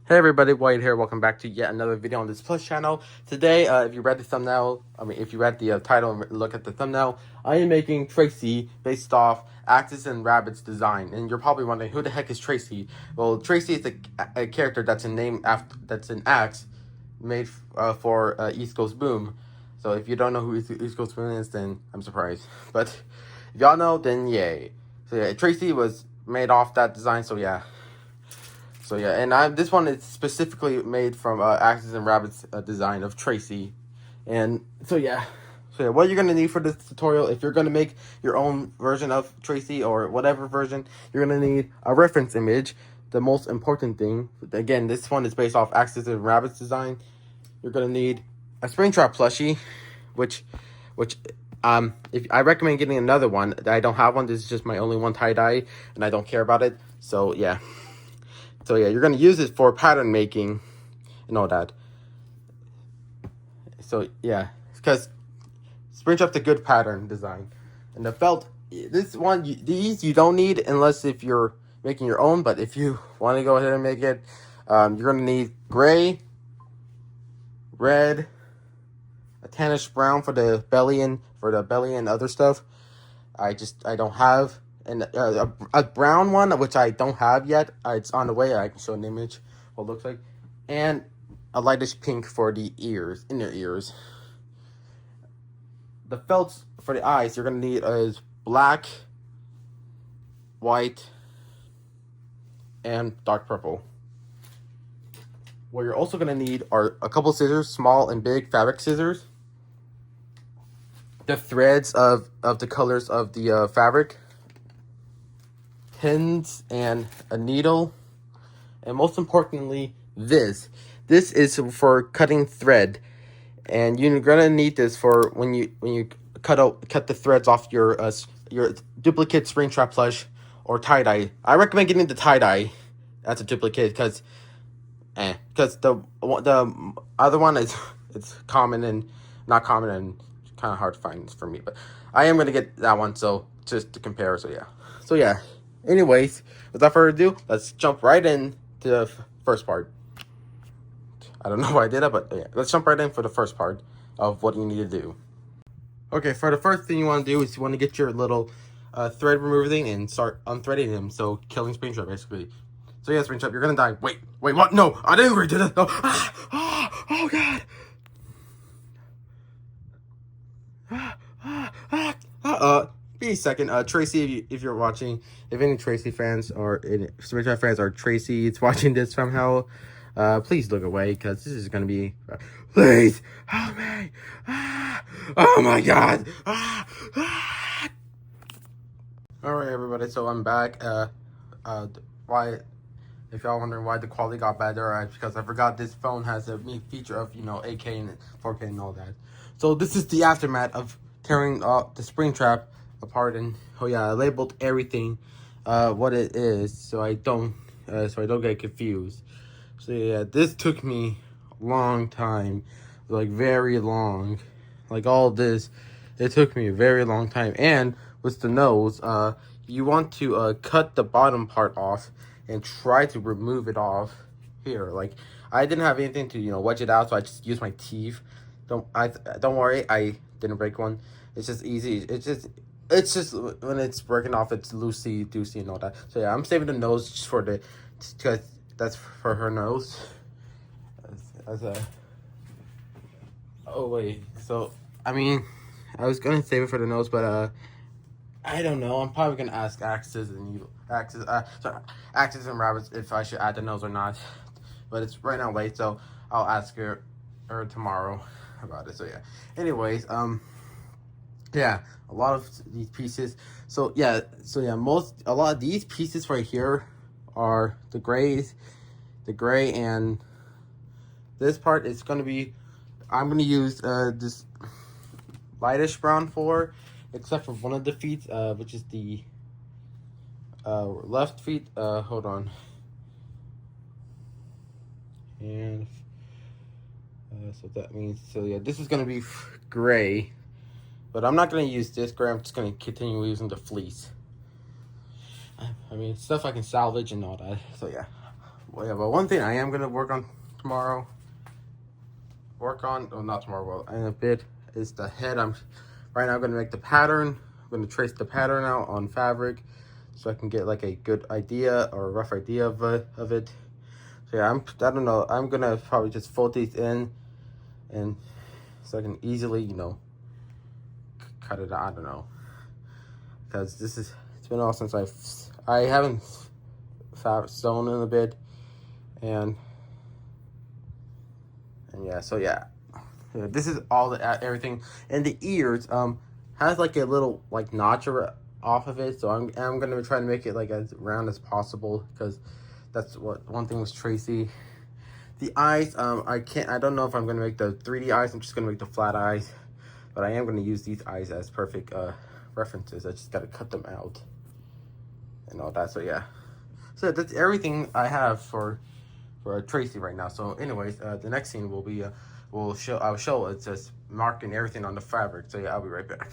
Hey everybody, White here. Welcome back to yet another video on this Plus channel. Today, if you read the thumbnail, if you read the title and look at the thumbnail, I am making Tracy based off Axes and Rabbit's design. And you're probably wondering, who the heck is Tracy? Well, Tracy is a character that's that's an axe made for East Coast Boom. So if you don't know who East Coast Boom is, then I'm surprised. But if y'all know, then yay. So yeah, Tracy was made off that design. So yeah. And this one is specifically made from Axes and Rabbit's design of Tracy. And so yeah, what you're going to need for this tutorial, if you're going to make your own version of Tracy or whatever version, you're going to need a reference image. The most important thing, again, this one is based off Axes and Rabbit's design. You're going to need a Springtrap plushie, which if I recommend getting another one. I don't have one. This is just my only one tie-dye, and I don't care about it. So yeah. You're going to use it for pattern making and all that. So, yeah, because Springtrap's a good pattern design. And the felt, these you don't need unless if you're making your own. But if you want to go ahead and make it, you're going to need gray, red, a tannish brown for the belly and other stuff. I don't have. And a brown one, which I don't have yet. It's on the way. I can show an image what it looks like. And a lightish pink for the ears, inner ears. The felts for the eyes you're going to need is black, white, and dark purple. What you're also going to need are a couple scissors, small and big fabric scissors. The threads of the colors of the fabric. Pins and a needle, and most importantly, this is for cutting thread, and you're gonna need this for when you cut the threads off your duplicate Springtrap plush or tie-dye. I recommend getting the tie-dye as a duplicate because the other one is it's common and not common and kind of hard to find for me, but I am gonna get that one so just to compare. So yeah. Anyways, without further ado, let's jump right in to the first part. I don't know why I did that, but yeah, let's jump right in for the first part of what you need to do. Okay, for the first thing you want to do is you want to get your little thread remover thing and start unthreading him, so killing Springtrap basically. So yeah, Springtrap, you're gonna die. Wait, what? No, I didn't agree to this. No. Oh God. Be a second, Tracy, if you're watching, if any Tracy fans or any Springtrap fans or Tracy is watching this somehow, please look away because this is gonna be. Please help me! Oh my God! All right, everybody. So I'm back. Why? If y'all wondering why the quality got better, because I forgot this phone has a neat feature of 8K and 4K and all that. So this is the aftermath of tearing the Springtrap apart, and I labeled everything what it is so I don't get confused. So yeah, this took me a long time, like very long, like all this. It took me a very long time. And with the nose, you want to cut the bottom part off and try to remove it off here. Like I didn't have anything to wedge it out, so I just used my teeth. Don't worry, I didn't break one. It's just easy. It's just when it's breaking off, it's loosey-goosey and all that. So yeah, I'm saving the nose just because that's for her nose. Oh wait, so I was gonna save it for the nose, but I don't know. I'm probably gonna ask Axes and Rabbits if I should add the nose or not. But it's right now late, so I'll ask her tomorrow about it. So yeah. Anyways, yeah, a lot of these pieces. A lot of these pieces right here are the gray, and this part is gonna be. I'm gonna use this lightish brown for, except for one of the feet, which is the left feet. Hold on. And so that means this is gonna be gray. But I'm not going to use this gray. I'm just going to continue using the fleece. Stuff I can salvage and all that. So, yeah. Well, yeah, but one thing I am gonna work on tomorrow. Not tomorrow, well, in a bit, is the head. Right now I'm gonna make the pattern. I'm gonna trace the pattern out on fabric so I can get like a good idea or a rough idea of it. So yeah, I don't know, I'm gonna probably just fold these in and so I can easily, you know, cut it out. I don't know, because it's been all since I haven't sewn in a bit, and yeah, so yeah. Yeah, this is all everything, and the ears has like a little like notch off of it, so I'm gonna try to make it like as round as possible, because that's what one thing with Tracy. The eyes, I don't know if I'm gonna make the 3D eyes. I'm just gonna make the flat eyes, but I am gonna use these eyes as perfect references. I just gotta cut them out and all that. So yeah, so that's everything I have for Tracy right now. So anyways, the next scene will be I'll show it's just marking everything on the fabric. So yeah, I'll be right back.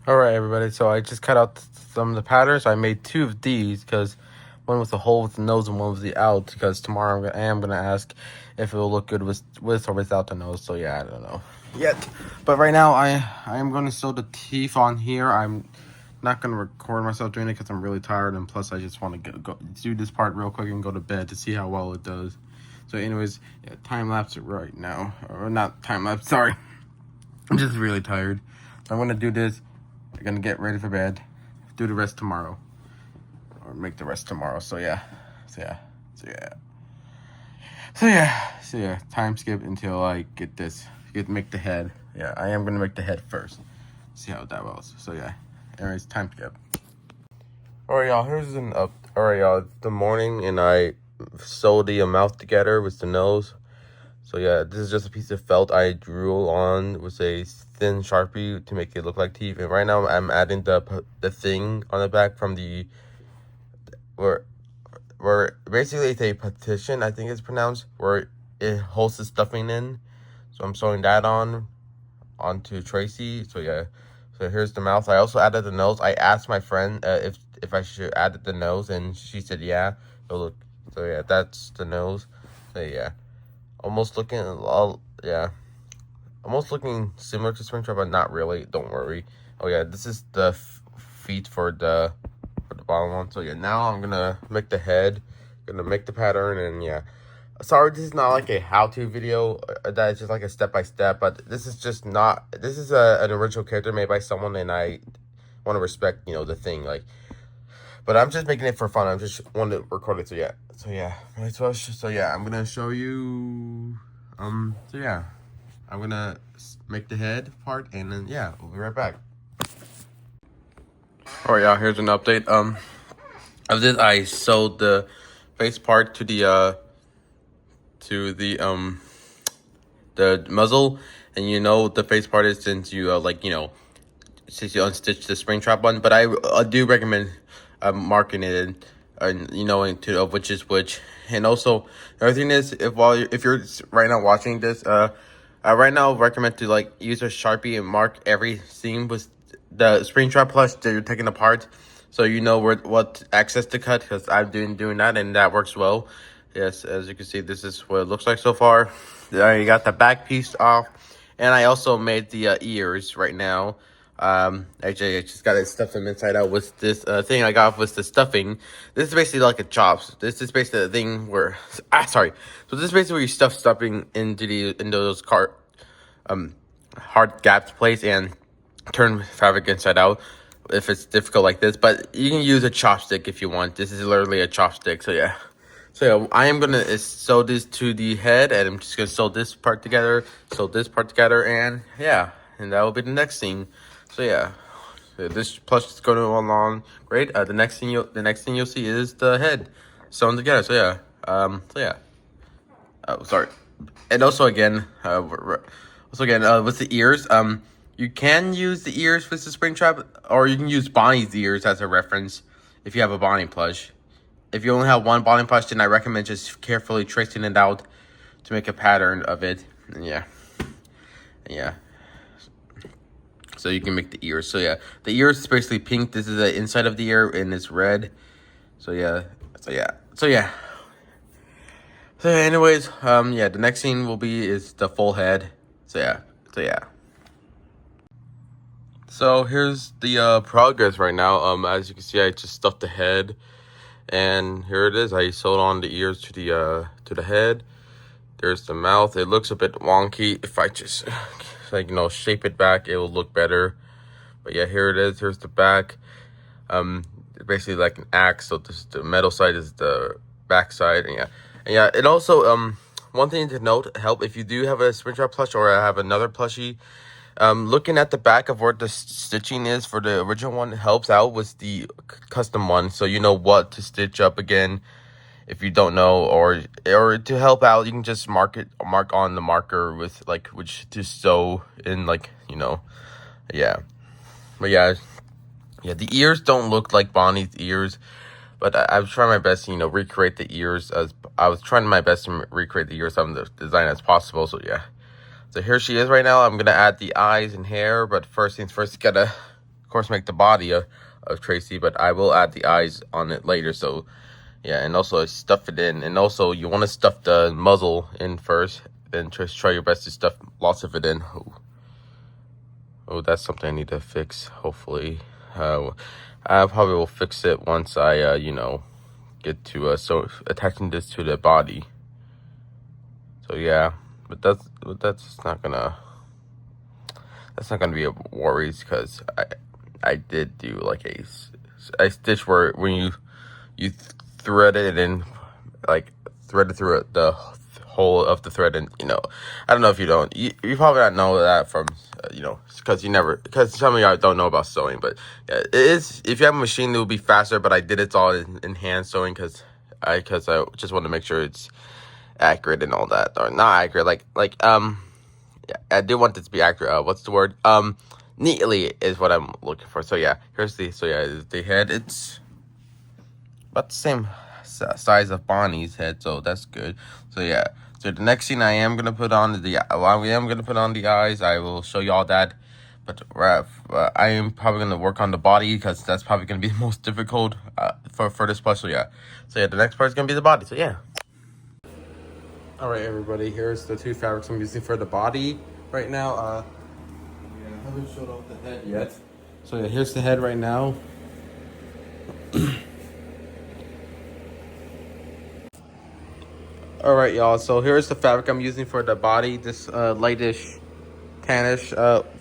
All right, everybody. So I just cut out some of the patterns. I made 2 of these because one was the hole with the nose and one was the out. Because tomorrow I am gonna ask if it will look good with or without the nose. So yeah, I don't know yet. But right now I am gonna sew the teeth on here. I'm not gonna record myself doing it because I'm really tired, and plus I just want to go do this part real quick and go to bed to see how well it does. So anyways, yeah, time lapse it right now, or not time lapse. Sorry, I'm just really tired. I'm gonna do this. I'm gonna get ready for bed. Do the rest tomorrow, or make the rest tomorrow. So yeah, so yeah. Time skip until I get this. Make the head. Yeah, I am gonna make the head first. See how that goes. So yeah. Anyways, time skip. Alright, y'all. Here's an up. Alright, y'all. It's the morning, and I sewed the mouth together with the nose. So yeah, this is just a piece of felt I drew on with a thin Sharpie to make it look like teeth. And right now I'm adding the thing on the back from the where basically it's a petition, I think it's pronounced, where it holds the stuffing in. So I'm sewing that onto Tracy. So yeah. So here's the mouth. I also added the nose. I asked my friend if I should add the nose, and she said yeah. So look. So yeah, that's the nose. So yeah. Almost looking similar to Springtrap, but not really. Don't worry. Oh yeah, this is the feet for the bottom one. So yeah, now I'm gonna make the head, gonna make the pattern, and yeah. Sorry, this is not like a how-to video. That is just like a step-by-step. But this is just not. This is an original character made by someone, and I want to respect, you know, the thing like. But I'm just making it for fun. I'm just want to record it. So yeah. So yeah, I'm gonna show you. So yeah, I'm gonna make the head part, and then yeah, we'll be right back. All right, y'all. Here's an update. Of this, I sewed the face part to the muzzle, and you know the face part is since you since you unstitch the Springtrap one. But I do recommend marking it and you know into which is which. And also the other thing is, if you're right now watching this, I right now recommend to like use a Sharpie and mark every seam with the Springtrap plush that you're taking apart, so you know what access to cut, because I've been doing that and that works well. Yes, as you can see, this is what it looks like so far. I got the back piece off, and I also made the ears right now. Actually, I just got to stuff them inside out with this thing I got with the stuffing. This is basically like a chops. This is basically the thing where so this is basically where you stuff stuffing into those hard gaps place and turn fabric inside out if it's difficult like this. But you can use a chopstick if you want. This is literally a chopstick. So yeah. So yeah, I am gonna sew this to the head, and I'm just gonna sew this part together, and yeah, and that will be the next thing. So yeah, this plush is going along great. The next thing you'll see is the head sewn together. So yeah, sorry, and also again, with the ears, you can use the ears with the Springtrap, or you can use Bonnie's ears as a reference if you have a Bonnie plush. If you only have one Bonnie plush, then I recommend just carefully tracing it out to make a pattern of it. And yeah. So you can make the ears. So yeah, the ears is basically pink. This is the inside of the ear, and it's red. So yeah, So anyways, yeah, the next scene will be is the full head. So So here's the progress right now. As you can see, I just stuffed the head, and here it is. I sewed on the ears to the head. There's the mouth. It looks a bit wonky. If I just like shape it back, it will look better. But yeah, here it is. Here's the back. Basically like an axe. So the metal side is the back side, and yeah. It also one thing to note, help if you do have a Springtrap plush or I have another plushie. Looking at the back of where the stitching is for the original one helps out with the custom one, so you know what to stitch up again. If you don't know, or to help out, you can just mark on the marker with which to sew in, yeah. But yeah, the ears don't look like Bonnie's ears, but I was trying my best to recreate the ears as recreate the ears of the design as possible. So yeah. So here she is right now. I'm gonna add the eyes and hair, but first things first, gotta of course make the body of Tracy, but I will add the eyes on it later. So yeah, and also stuff it in, and also you want to stuff the muzzle in first, then just try your best to stuff lots of it in. Oh, that's something I need to fix. Hopefully, I probably will fix it once I get to attaching this to the body. So yeah. But that's not gonna be a worries, because I did do like a stitch where when you thread it in, thread it through the hole of the thread, and I don't know if you probably don't know that from because some of y'all don't know about sewing, but yeah, it is, if you have a machine it will be faster, but I did it all in hand sewing because I just want to make sure it's accurate and all that, or not accurate, yeah, I do want it to be accurate. What's the word? Neatly is what I'm looking for. So yeah, here's the head. It's about the same size of Bonnie's head, so that's good. So yeah, so the next scene I am gonna put on the eyes. I will show you all that, but I am probably gonna work on the body because that's probably gonna be the most difficult for this part. So yeah, the next part is gonna be the body. So yeah. All right, everybody, here's the two fabrics I'm using for the body right now. I haven't showed off the head yet. So yeah, here's the head right now. All right, y'all, so here's the fabric I'm using for the body. This lightish tannish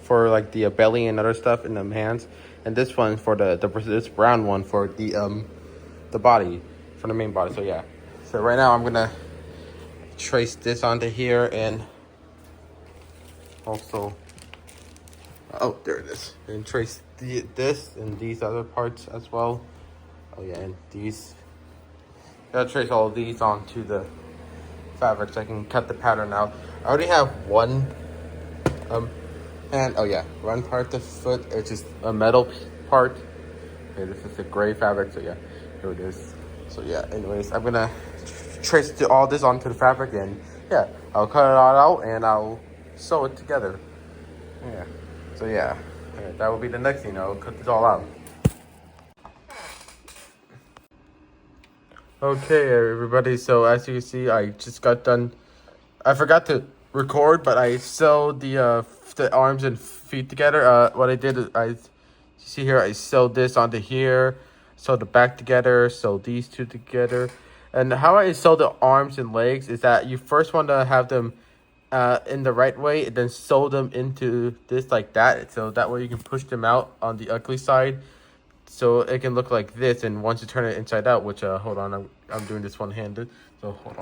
for like the belly and other stuff in the hands, and this one for this brown one for the body, for the main body. So yeah, so right now I'm gonna trace this onto here, and also there it is, and trace this and these other parts as well. Oh yeah, and these, gotta trace all of these onto the fabric so I can cut the pattern out. I already have one and one part of the foot, it's just a metal part. Okay, this is a gray fabric, so yeah, here it is. So yeah, anyways, I'm gonna trace all this onto the fabric, and yeah, I'll cut it all out and I'll sew it together. Yeah, so yeah, that will be the next thing. I'll cut this all out. Okay, everybody, so as you can see, I just got done. I forgot to record, but I sewed the arms and feet together. What I did is you see here, I sewed this onto here, sewed the back together, sewed these two together. And how I sew the arms and legs is that you first want to have them in the right way, and then sew them into this like that, so that way you can push them out on the ugly side, so it can look like this. And once you turn it inside out, which hold on, I'm doing this one-handed, so hold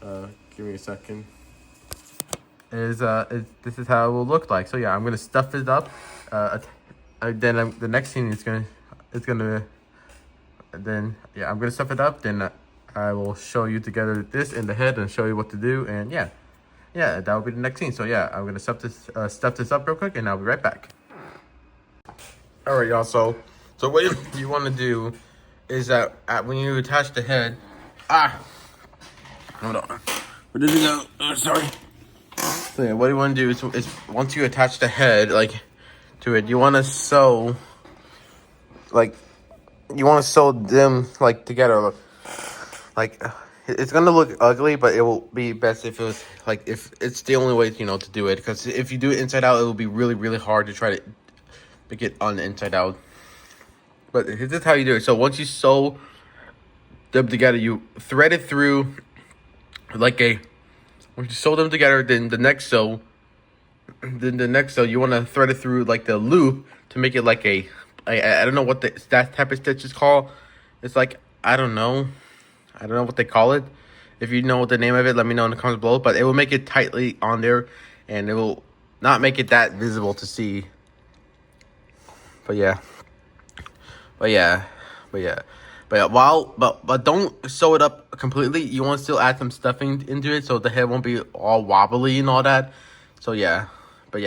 on. Give me a second. This is how it will look like. So yeah, I'm gonna stuff it up. Then the next thing is I'm gonna stuff it up. Then I will show you together this in the head and show you what to do. And yeah, that will be the next scene. So yeah, I'm gonna stuff this up real quick, and I'll be right back. All right, y'all. So what you want to do is that when you attach the head, hold on, where did it go? Oh, sorry. So yeah, what you want to do is once you attach the head to it, you want to sew like you want to sew them like together. Like it's gonna look ugly, but it will be best if it was like if it's the only way to do it. Because if you do it inside out, it will be really hard to try to make it on the inside out. But this is how you do it. So once you sew them together, you thread it through like a. Once you sew them together, then the next sew you want to thread it through like the loop to make it like a. I don't know what that type of stitch is called. It's like I don't know what they call it. If you know the name of it, let me know in the comments below. But it will make it tightly on there, and it will not make it that visible to see. But yeah. But don't sew it up completely. You want to still add some stuffing into it so the head won't be all wobbly and all that. So yeah. But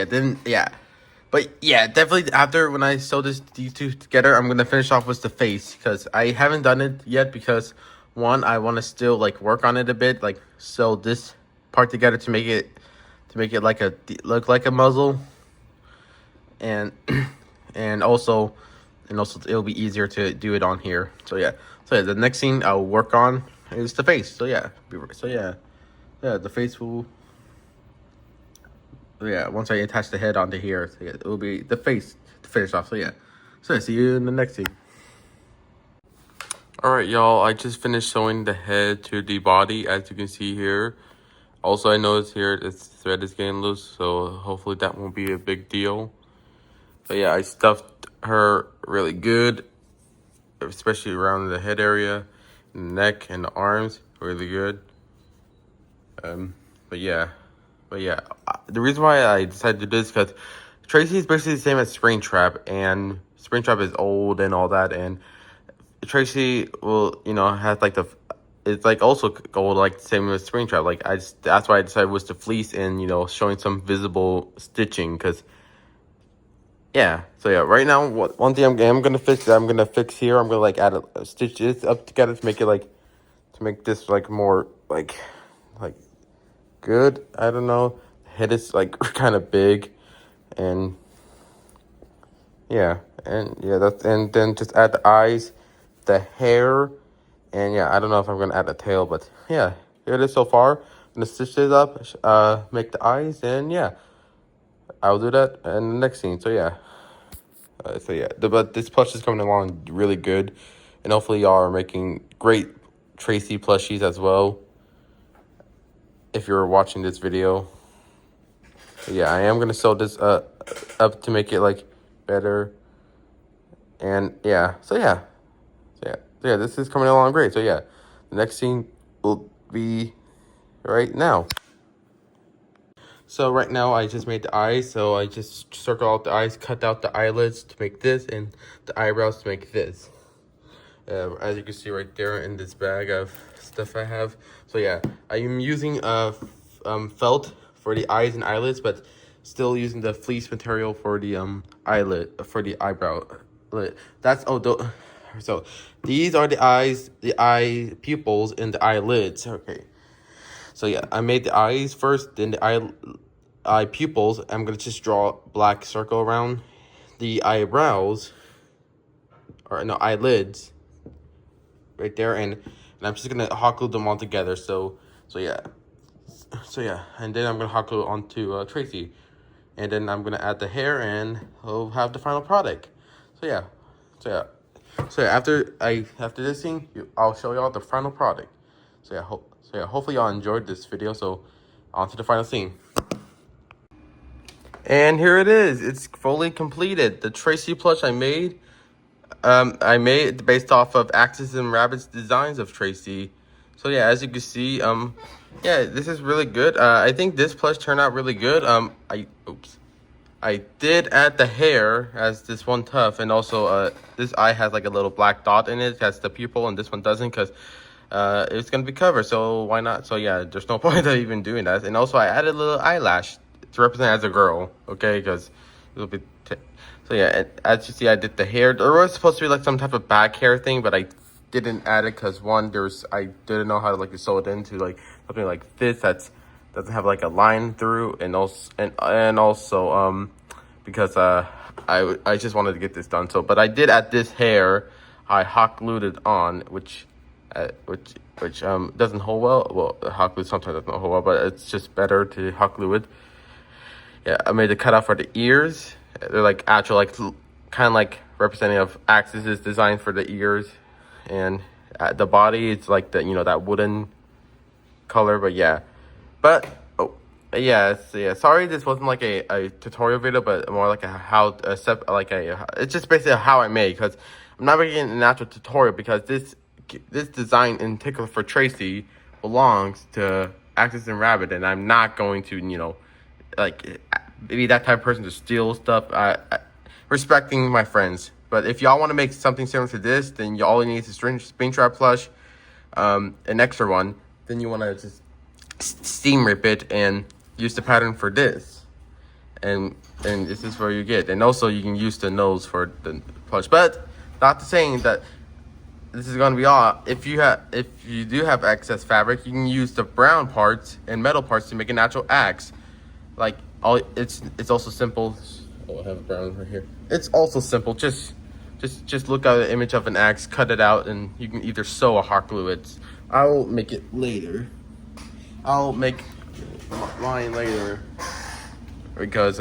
yeah, definitely after when I sew these two together, I'm gonna finish off with the face because I haven't done it yet because one, I want to still like work on it a bit, like sew this part together to make it like look like a muzzle, and and also it'll be easier to do it on here. So yeah, the next thing I'll work on is the face. So yeah, the face will. Yeah, once I attach the head onto here, so yeah, it will be the face to finish off. So yeah, see you in the next scene. Alright y'all, I just finished sewing the head to the body, as you can see here. Also, I noticed here this thread is getting loose, so hopefully that won't be a big deal. But yeah, I stuffed her really good, especially around the head area, the neck, and the arms, really good. But yeah, the reason why I decided to do this is because Tracy is basically the same as Springtrap, and Springtrap is old and all that, and Tracy will, has like it's like also gold, like the same as Springtrap. Like that's why I decided was the fleece and showing some visible stitching, because yeah. So yeah, right now one thing I'm gonna fix here. I'm gonna like add stitch this up together to make it like this like more like good. I don't know. The head is like kind of big, and yeah, and then just add the eyes, the hair, and yeah, I don't know if I'm gonna add a tail, but yeah, here it is so far. I'm gonna stitch it up, make the eyes, and yeah, I'll do that in the next scene. So yeah, but this plush is coming along really good, and hopefully y'all are making great Tracy plushies as well. If you're watching this video, yeah, I am gonna sew this up to make it like better, and yeah, this is coming along great. So yeah, the next scene will be right now. So right now I just made the eyes, so I just circle out the eyes, cut out the eyelids to make this, and the eyebrows to make this. As you can see right there in this bag of stuff I have. So yeah, I am using felt for the eyes and eyelids, but still using the fleece material for the eyebrow. So these are the eyes, the eye pupils, and the eyelids. Okay. So yeah, I made the eyes first, then the eye pupils. I'm gonna just draw a black circle around the eyebrows, or no, eyelids, right there, and I'm just gonna hot glue them all together. So yeah, and then I'm gonna hot glue onto Tracy, and then I'm gonna add the hair, and we'll have the final product. So yeah, after this thing, I'll show y'all the final product. So yeah, hopefully y'all enjoyed this video. So on to the final scene. And here it is. It's fully completed. The Tracy plush I made it based off of Axes and Rabbits designs of Tracy. So yeah, as you can see, yeah, this is really good. I think this plush turned out really good. I did add the hair as this one tuft, and also this eye has like a little black dot in it. It has the pupil, and this one doesn't, because it's gonna be covered. So why not? So yeah, there's no point of even doing that. And also I added a little eyelash to represent as a girl, okay? Because it'll be. So yeah, as you see, I did the hair. There was supposed to be like some type of back hair thing, but I didn't add it because one, I didn't know how to like sew it into like something like this doesn't have like a line through, and also because I just wanted to get this done. So, but I did add this hair. I hot glued it on, which doesn't hold well. Well, hot glue sometimes doesn't hold well, but it's just better to hot glue it. Yeah, I made the cutout for the ears. They're like actual, like kind of like representative of Axis's design for the ears, and the body it's like the that wooden color. But yeah, but oh yeah, sorry this wasn't like a tutorial video, but more like it's just basically how I made, because I'm not making an actual tutorial, because this design in particular for Tracy belongs to Axis and Rabbit, and I'm not going to like maybe that type of person to steal stuff. Respecting my friends. But if y'all want to make something similar to this, then all you need is a Springtrap plush, an extra one. Then you want to just steam rip it and use the pattern for this, and this is where you get. And also you can use the nose for the plush. But not saying that this is going to be all. If you do have excess fabric, you can use the brown parts and metal parts to make a natural axe. Like it's also simple. Oh, I have a brown right here. It's also simple. Just look at the image of an axe, cut it out, and you can either sew or hot glue it. I'll make it later. I'll make mine later because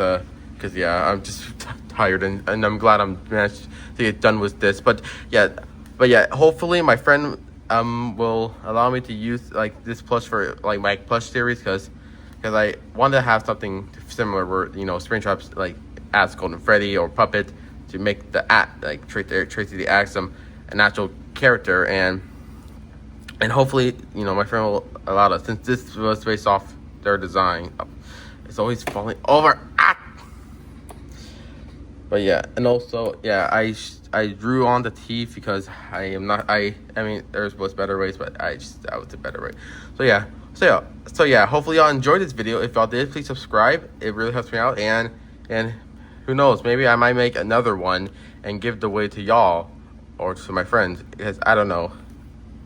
yeah, I'm just tired, and I'm glad I'm managed to get done with this. But yeah, hopefully my friend will allow me to use like this plush for like my plush series, because I want to have something similar where Springtrap's like as Golden Freddy or Puppet, to make the Tracy the Axum an actual character, and hopefully my friend will allow us, since this was based off their design. It's always falling over. But yeah, and also yeah, I drew on the teeth because I am not. I mean, was better ways, but that was a better way. So yeah. Hopefully y'all enjoyed this video. If y'all did, please subscribe. It really helps me out, and who knows, maybe I might make another one and give the way to y'all or to my friends, because I don't know.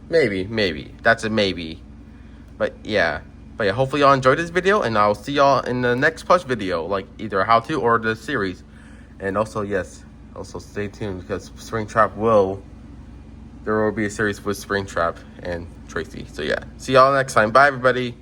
Maybe that's a maybe. But yeah, hopefully y'all enjoyed this video, and I'll see y'all in the next plush video, like either a how-to or the series. And also, yes, stay tuned, because there will be a series with Springtrap and Tracy. So yeah, see y'all next time. Bye everybody.